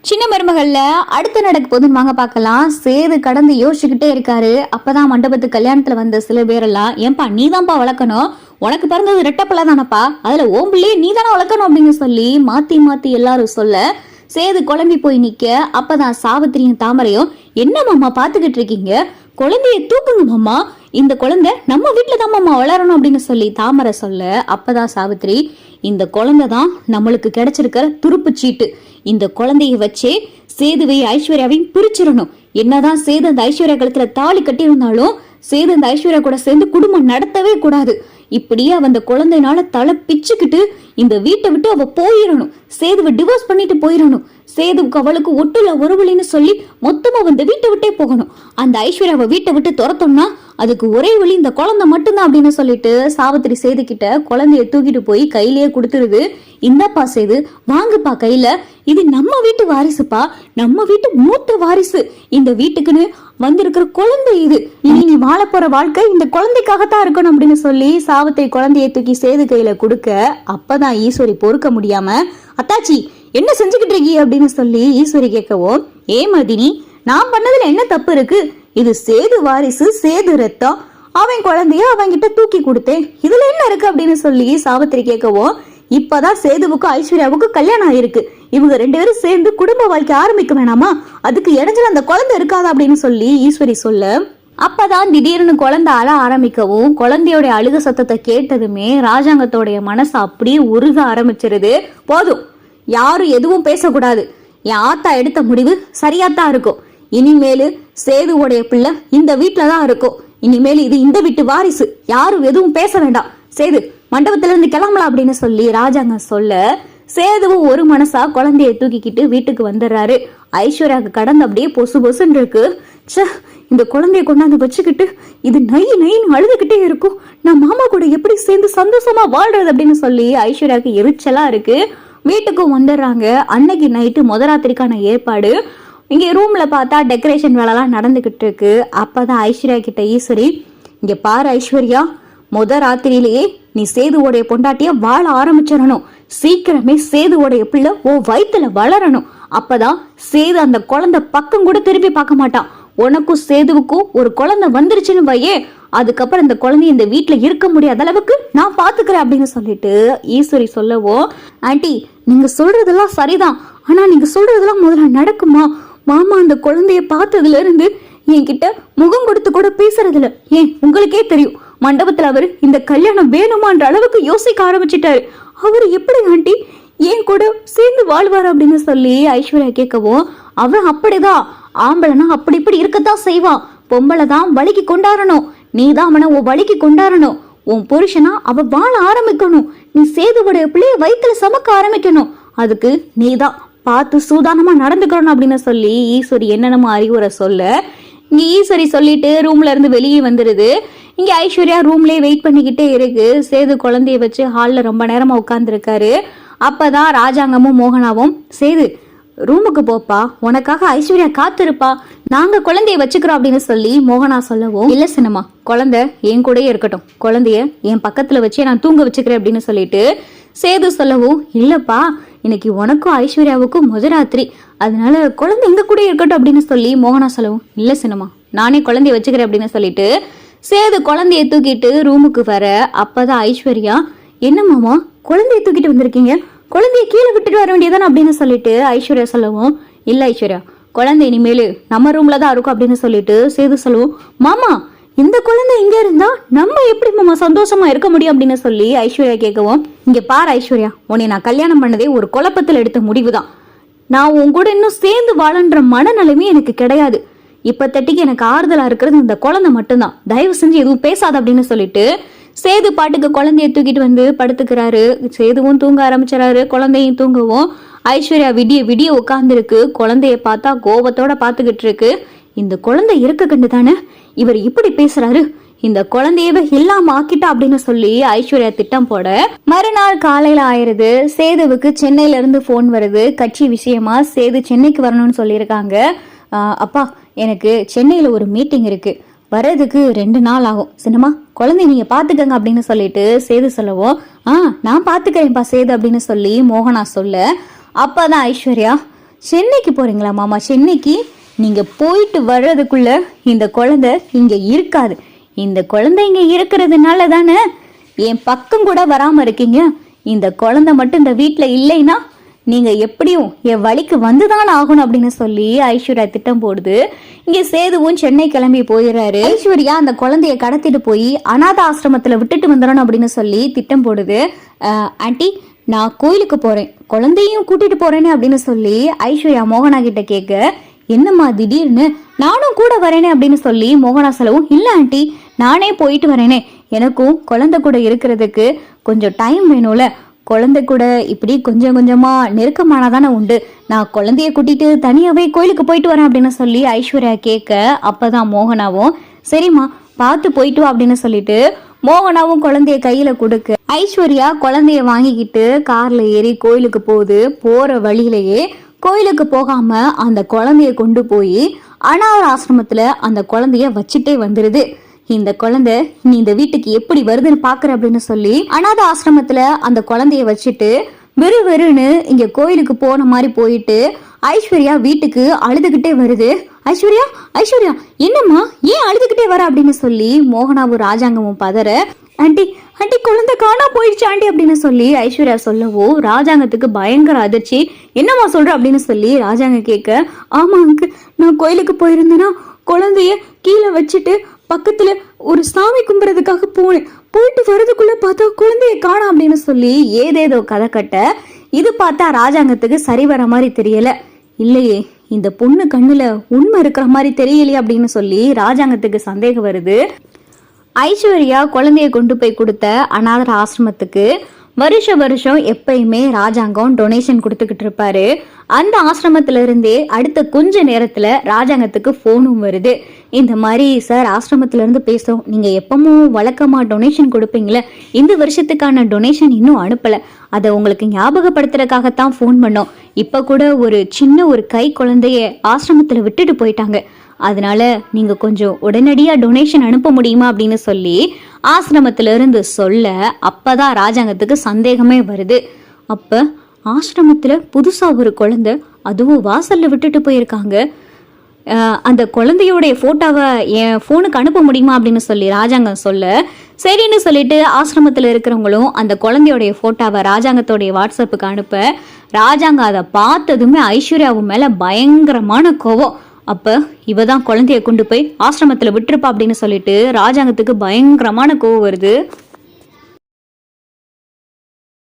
சின்ன மருமகள்ல அடுத்து நடக்க போதுன்னு வாங்க பார்க்கலாம். சேது கடந்து யோசிச்சுக்கிட்டே இருக்காரு. அப்பதான் மண்டபத்து கல்யாணத்துல வந்த சில பேரெல்லாம், ஏன்பா நீதான்ப்பா வளர்க்கணும், உனக்கு பிறந்தது ரெட்டப்பல தானப்பா, அதுல ஓம்பிள்ளையே நீ தானே வளர்க்கணும் அப்படின்னு சொல்லி மாத்தி மாத்தி எல்லாரும் சொல்ல சேது குழம்பி போய் நிக்க. அப்பதான் சாவித்திரியும் தாமரையும், என்ன மாமா பாத்துக்கிட்டு இருக்கீங்க, குழந்தைய தூக்குங்க மாமா, இந்த குழந்தை நம்ம வீட்டுல தான் மாமா வளரணும் அப்படின்னு சொல்லி தாமரை சொல்ல. அப்பதான் சாவித்திரி, இந்த குழந்தை தான் நம்மளுக்கு கிடைச்சிருக்கிற துருப்பு சீட்டு, இந்த குழந்தைய வச்சே சேதுவை ஐஸ்வர்யாவையும் பிரிச்சிடணும். என்னதான் சேது அந்த ஐஸ்வர்யா கழுத்துல தாலி கட்டி இருந்தாலும் சேது அந்த ஐஸ்வர்யா கூட சேர்ந்து குடும்பம் நடத்தவே கூடாது. இப்படியே அவ அந்த குழந்தைனால தலை பிச்சுக்கிட்டு இந்த வீட்டை விட்டு அவ போயிடணும், சேதுவை டிவோர்ஸ் பண்ணிட்டு போயிடணும், சேதுவுக்கு அவளுக்கு ஒட்டுல ஒருவழின்னு சொல்லி மொத்தமா அந்த வீட்டை விட்டே போகணும். அந்த ஐஸ்வர்யாவை வீட்டை விட்டு துரத்தோம்னா அதுக்கு ஒரே வழி இந்த குழந்தை மட்டும்தான் அப்படின்னு சொல்லிட்டு சாவித்திரி சேது கிட்ட குழந்தைய தூக்கிட்டு போய் கையிலேயே கொடுத்துருது. இந்தப்பா சேது, வாங்குப்பா கையில, இது நம்ம வீட்டு வாரிசுப்பா, நம்ம வீட்டு மூத்த வாரிசு, இந்த வீட்டுக்குன்னு வந்திருக்கிற குழந்தை இது, இனி நீ வாழ போற வாழ்க்கை இந்த குழந்தைக்காகத்தான் இருக்கணும் அப்படின்னு சொல்லி சாவித்திரி குழந்தைய தூக்கி சேது கையில கொடுக்க. அப்பதான் ஈஸ்வரி பொறுக்க முடியாம, அத்தாச்சி என்ன செஞ்சுக்கிட்டு இருக்கீ அப்படின்னு சொல்லி ஈஸ்வரி கேட்கவும், ஏ மதினி, நான் பண்ணதுல என்ன தப்பு இருக்கு, இது சேது வாரிசு, சேது ரத்தம், அவன் குழந்தைய அவன்கிட்ட தூக்கி கொடுத்தேன், இதுல என்ன இருக்கு அப்படின்னு சொல்லி சாவித்திரி கேட்கவும், இப்பதான் சேதுவுக்கும் ஐஸ்வர்யாவுக்கும் கல்யாணம் ஆயிருக்கு, இவங்க ரெண்டு பேரும் சேர்ந்து குடும்ப வாழ்க்கை ஆரம்பிக்க வேணாமா, அதுக்கு இடைஞ்சல அந்த குழந்தை இருக்காதா அப்படின்னு சொல்லி ஈஸ்வரி சொல்ல. அப்பதான் திடீர்னு குழந்தை அழ ஆரம்பிக்கவும், குழந்தையோட அழுக சத்தத்தை கேட்டதுமே ராஜாங்கத்தோடைய மனசு அப்படியே உருக ஆரம்பிச்சிருது. போதும், யாரும் எதுவும் பேசக்கூடாது, என் ஆத்தா எடுத்த முடிவு சரியாத்தான் இருக்கும், இனிமேலு சேதுவோடைய பிள்ளை இந்த வீட்டுலதான் இருக்கும், இனிமேல் இது இந்த வீட்டு வாரிசு, யாரும் எதுவும் பேச வேண்டாம், சேது மண்டபத்துல இருந்து கிளம்பலாம் அப்படின்னு சொல்லி ராஜாங்க சொல்ல. சேதுவும் ஒரு மனசா குழந்தைய தூக்கிக்கிட்டு வீட்டுக்கு வந்துடுறாரு. ஐஸ்வர்யாவுக்கு கடந்து அப்படியே பொசு பொசுன்னு இருக்கு. இந்த குழந்தைய கொண்டாந்து வச்சுக்கிட்டு இது நை நைன்னு அழுதுகிட்டே இருக்கும், நான் மாமா கூட எப்படி சேர்ந்து சந்தோஷமா வாழ்றது அப்படின்னு சொல்லி ஐஸ்வர்யாவுக்கு எரிச்சலா இருக்கு. வீட்டுக்கும் வந்துடுறாங்க. அன்னைக்கு நைட்டு முதராத்திரிக்கான ஏற்பாடு இங்க ரூம்ல பார்த்தா டெக்கரேஷன் வேலைலாம் நடந்துகிட்டு இருக்கு. அப்பதான் ஐஸ்வர்யா கிட்ட ஈஸ்வரி, இங்க பாரு ஐஸ்வர்யா, ராத்திரியிலேயே நீ சேதுவோடைய பொண்டாட்டிய வாழ ஆரம்பிச்சிடணும், சீக்கிரமே சேதுவோடைய பிள்ளை ஓ வயிற்றுல வளரணும், அப்பதான் சேது அந்த குழந்தை பக்கம் கூட திருப்பி பார்க்க மாட்டான், உனக்கும் சேதுவுக்கும் ஒரு குழந்தை வந்துருச்சுன்னு வையே, அதுக்கப்புறம் இந்த குழந்தை இந்த வீட்டுல இருக்க முடியாத அளவுக்கு நான் பாத்துக்கிறேன் அப்படின்னு சொல்லிட்டு ஈஸ்வரி சொல்லவோ, ஆண்டி நீங்க சொல்றதெல்லாம் சரிதான், ஆனா நீங்க சொல்றதெல்லாம் முதல்ல நடக்குமா, மாமா அந்த குழந்தைய பார்த்ததுல இருந்து என்கிட்ட முகம் கொடுத்து கூட பேசுறதுல, ஏன் உங்களுக்கே தெரியும் மண்டபத்துல அவரு இந்த கல்யாணம் வேணுமான்ற அளவுக்கு யோசிக்க ஆரம்பிச்சிட்டாரு, அவரு எப்படி ஆண்டி ஏன் கூட சேர்ந்து வாழ்வார் அப்படின்னு சொல்லி ஐஸ்வர்யா கேட்கவும், அவன் அப்படிதான் ஆம்பளைனா அப்படி இப்படி இருக்கத்தான் செய்வான், பொம்பளை தான் வலிக்கு கொண்டாடணும், நீ தான் அவனை உன் வலிக்கு கொண்டாடணும், உன் புருஷனா அவ வாழ ஆரம்பிக்கணும், நீ சேதுவோடைய பிள்ளைய வயிற்றுல சமக்க ஆரம்பிக்கணும், அதுக்கு நீ தான் பார்த்து சூதானமா நடந்துக்கணும் அப்படின்னு சொல்லி ஈஸ்வரி என்னென்னமோ அறிவுரை சொல்ல. இங்க ஈஸ்வரி சொல்லிட்டு ரூம்ல இருந்து வெளியே வந்துருது. இங்க ஐஸ்வர்யா ரூம்லயே வெயிட் பண்ணிக்கிட்டே இருக்கு. சேது குழந்தைய வச்சு ஹால்ல ரொம்ப நேரமா உட்கார்ந்துருக்காரு. அப்பதான் ராஜாங்கமும் மோகனாவும், சேது ரூமுக்கு போப்பா, உனக்காக ஐஸ்வர்யா காத்திருப்பா, நாங்க குழந்தைய வச்சுக்கிறோம் அப்படின்னு சொல்லி மோகனா சொல்லவும், இல்ல சின்னம்மா, குழந்தை என் கூடயே இருக்கட்டும், குழந்தைய என் பக்கத்துல வச்சு நான் தூங்க வச்சுக்கிறேன் அப்படின்னு சொல்லிட்டு சேது சொல்லவும், இல்லப்பா இன்னைக்கு உனக்கும் ஐஸ்வர்யாவுக்கும் முதராத்திரி, அதனால குழந்தை எங்க கூட இருக்கட்டும் அப்படின்னு சொல்லி மோகனா சொல்லவும், இல்ல சின்னம்மா நானே குழந்தைய வச்சுக்கிறேன் அப்படின்னு சொல்லிட்டு சேது குழந்தைய தூக்கிட்டு ரூமுக்கு வர. அப்பதான் ஐஸ்வர்யா, என்ன மாமா குழந்தைய தூக்கிட்டு வந்திருக்கீங்க, குழந்தைய கீழே விட்டுட்டு வர வேண்டியதானே அப்படின்னு சொல்லிட்டு ஐஸ்வர்யா சொல்லவும், இல்ல ஐஸ்வர்யா குழந்தை இனிமேலு நம்ம ரூம்ல தான் இருக்கும் அப்படின்னு சொல்லிட்டு சேது சொல்லவும், மாமா இந்த குழந்தை இங்க இருந்தா நம்ம எப்படி மாமா சந்தோஷமா இருக்க முடியும் அப்படின்னு சொல்லி ஐஸ்வர்யா கேட்கவும், இங்க பாரு ஐஸ்வர்யா, உன்னை நான் கல்யாணம் பண்ணதே ஒரு குழப்பத்தில் எடுத்த முடிவுதான், நான் உன் கூட இன்னும் சேர்ந்து வாழன்ற மனநிலைமே எனக்கு கிடையாது, இப்பத்தட்டிக்கு எனக்கு ஆறுதலா இருக்கிறது இந்த குழந்தை மட்டும்தான், தயவு செஞ்சு எதுவும் பேசாத அப்படின்னு சொல்லிட்டு சேது பாட்டுக்கு குழந்தைய தூக்கிட்டு வந்து படுத்துக்கிறாரு. சேதுவும் தூங்க ஆரம்பிச்சாரு, குழந்தையும் தூங்கவும். ஐஸ்வர்யா விடிய விடிய உட்கார்ந்துருக்கு. குழந்தைய பார்த்தா கோபத்தோட பாத்துக்கிட்டு இருக்கு. இந்த குழந்தை இருக்க கண்டு தானே இவர் இப்படி பேசுறாரு, இந்த குழந்தையவே இல்லாம ஆக்கிட்டா அப்படின்னு சொல்லி ஐஸ்வர்யா திட்டம் போட. மறுநாள் காலையில ஆயிருது. சேதுவுக்கு சென்னையில இருந்து போன் வருது. கட்சி விஷயமா சேது சென்னைக்கு வரணும்னு சொல்லியிருக்காங்க. அப்பா எனக்கு சென்னையில ஒரு மீட்டிங் இருக்கு, வர்றதுக்கு 2 நாள் ஆகும், சின்னமா குழந்தை நீங்க பாத்துக்கங்க அப்படின்னு சொல்லிட்டு சேது சொல்லவும், நான் பாத்துக்கிறேன்ப்பா சேது அப்படின்னு சொல்லி மோகனா சொல்ல. அப்பதான் ஐஸ்வர்யா, சென்னைக்கு போறீங்களா மாமா? சென்னைக்கு நீங்க போயிட்டு வர்றதுக்குள்ள இந்த குழந்தை இங்க இருக்காது. இந்த குழந்தை இங்க இருக்கிறதுனால தானே என் பக்கம் கூட வராம இருக்கீங்க. இந்த குழந்தை மட்டும் இந்த வீட்டுல இல்லைன்னா நீங்க எப்படியும் என் வழிக்கு வந்துதான் ஆகணும் அப்படின்னு சொல்லி ஐஸ்வர்யா திட்டம் போடுது. இங்க சேதுவும் சென்னை கிளம்பி போயிடுறாரு. ஐஸ்வர்யா அந்த குழந்தைய கடத்திட்டு போய் அநாத ஆசிரமத்துல விட்டுட்டு வந்துடணும் அப்படின்னு சொல்லி திட்டம் போடுது. ஆண்டி, நான் கோயிலுக்கு போறேன், குழந்தையும் கூட்டிட்டு போறேன்னு அப்படின்னு சொல்லி ஐஸ்வர்யா மோகனா கிட்ட கேட்க, என்னம்மா திடீர்னு நானும் கூட வரேனே அப்படின்னு சொல்லி மோகனா சொல்லவும், இல்ல ஆண்டி, நானே போயிட்டு வரேனே, எனக்கும் குழந்தை கூட இருக்கிறதுக்கு கொஞ்சம் டைம் வேணும்ல, குழந்தை கூட இப்படி கொஞ்சம் கொஞ்சமா நெருக்கமானதானே உண்டு, நான் குழந்தைய கூட்டிட்டு தனியாவே கோயிலுக்கு போயிட்டு வரேன் அப்படின்னு சொல்லி ஐஸ்வர்யா கேட்க, அப்பதான் மோகனாவும் சரிம்மா பார்த்து போயிட்டு வா அப்படின்னு சொல்லிட்டு மோகனாவும் குழந்தைய கையில கொடுக்க ஐஸ்வர்யா குழந்தைய வாங்கிக்கிட்டு கார்ல ஏறி கோயிலுக்கு போகுது. போற வழியிலேயே கோயிலுக்கு போகாம அந்த குழந்தைய கொண்டு போய் அனாத ஆசிரமத்துல அந்த குழந்தைய வச்சுட்டே வந்துருது. இந்த குழந்தை நீ இந்த வீட்டுக்கு எப்படி வருதுன்னு பாக்குற அப்படின்னு சொல்லி அனாத ஆசிரமத்துல அந்த குழந்தைய வச்சுட்டு வெறுன்னு இங்க கோயிலுக்கு போன மாதிரி போயிட்டு ஐஸ்வர்யா வீட்டுக்கு அழுதுகிட்டே வருது. ஐஸ்வர்யா, ஐஸ்வர்யா, என்னம்மா ஏன் அழுதுகிட்டே வர அப்படின்னு சொல்லி மோகனாவும் ராஜாங்கமும் பதற, ஆண்டி ஆண்டி குழந்தை காணா போயிடுச்சு ஆண்டி அப்படின்னு சொல்லி ஐஸ்வர்யா சொல்லவோ ராஜாங்கத்துக்கு பயங்கர அதிர்ச்சி. என்னம்மா சொல்ற அப்படின்னு சொல்லி ராஜாங்க கேட்க, ஆமா அங்கு நான் கோயிலுக்கு போயிருந்தேன்னா குழந்தைய கீழே வச்சுட்டு பக்கத்துல ஒரு சாமி கும்புறதுக்காக போனேன், போயிட்டு வரதுக்குள்ள பார்த்தா குழந்தைய காணோம் அப்படின்னு சொல்லி ஏதேதோ கதை கட்ட, இது பார்த்தா ராஜாங்கத்துக்கு சரி வர மாதிரி தெரியல. இல்லையே, இந்த பொண்ணு கண்ணுல உண்மை இருக்கிற மாதிரி தெரியலையே அப்படின்னு சொல்லி ராஜாங்கத்துக்கு சந்தேகம் வருது. ஐஸ்வர்யா குழந்தைய கொண்டு போய் கொடுத்த அநாதர் ஆசிரமத்துக்கு வருஷம் எப்பயுமே ராஜாங்கம் டொனேஷன் கொடுத்துக்கிட்டு இருப்பாரு. அந்த ஆசிரமத்துல இருந்தே அடுத்த கொஞ்ச நேரத்துல ராஜாங்கத்துக்கு போனும் வருது. இந்த மாதிரி சார் ஆசிரமத்துல இருந்து பேசுறோம், நீங்க எப்பவும் வழக்கமா டொனேஷன் கொடுப்பீங்களே, இந்த வருஷத்துக்கான டொனேஷன் இன்னும் அனுப்பல, அதை உங்களுக்கு ஞாபகப்படுத்துறதுக்காகத்தான் போன் பண்ணோம். இப்ப கூட ஒரு சின்ன ஒரு கை குழந்தைய ஆசிரமத்துல விட்டுட்டு போயிட்டாங்க, அதனால நீங்க கொஞ்சம் உடனடியா டொனேஷன் அனுப்ப முடியுமா அப்படின்னு சொல்லி ஆசிரமத்துல இருந்து சொல்ல, அப்பதான் ராஜாங்கத்துக்கு சந்தேகமே வருது. அப்ப ஆசிரமத்துல புதுசா ஒரு குழந்தை, அதுவும் வாசல்ல விட்டுட்டு போயிருக்காங்க, அந்த குழந்தையோடைய போட்டோவை என் போனுக்கு அனுப்ப முடியுமா அப்படின்னு சொல்லி ராஜாங்கம் சொல்ல, சரின்னு சொல்லிட்டு ஆசிரமத்தில் இருக்கிறவங்களும் அந்த குழந்தையோடைய போட்டோவை ராஜாங்கத்தோடைய வாட்ஸ்அப்புக்கு அனுப்ப, ராஜாங்கம் அதை பார்த்ததுமே ஐஸ்வர்யாவு மேல பயங்கரமான கோவம். அப்ப இவ தான் குழந்தைய கொண்டு போய் ஆசிரமத்துல விட்டுருப்பா அப்படின்னு சொல்லிட்டு ராஜாங்கத்துக்கு பயங்கரமான கோவம் வருது.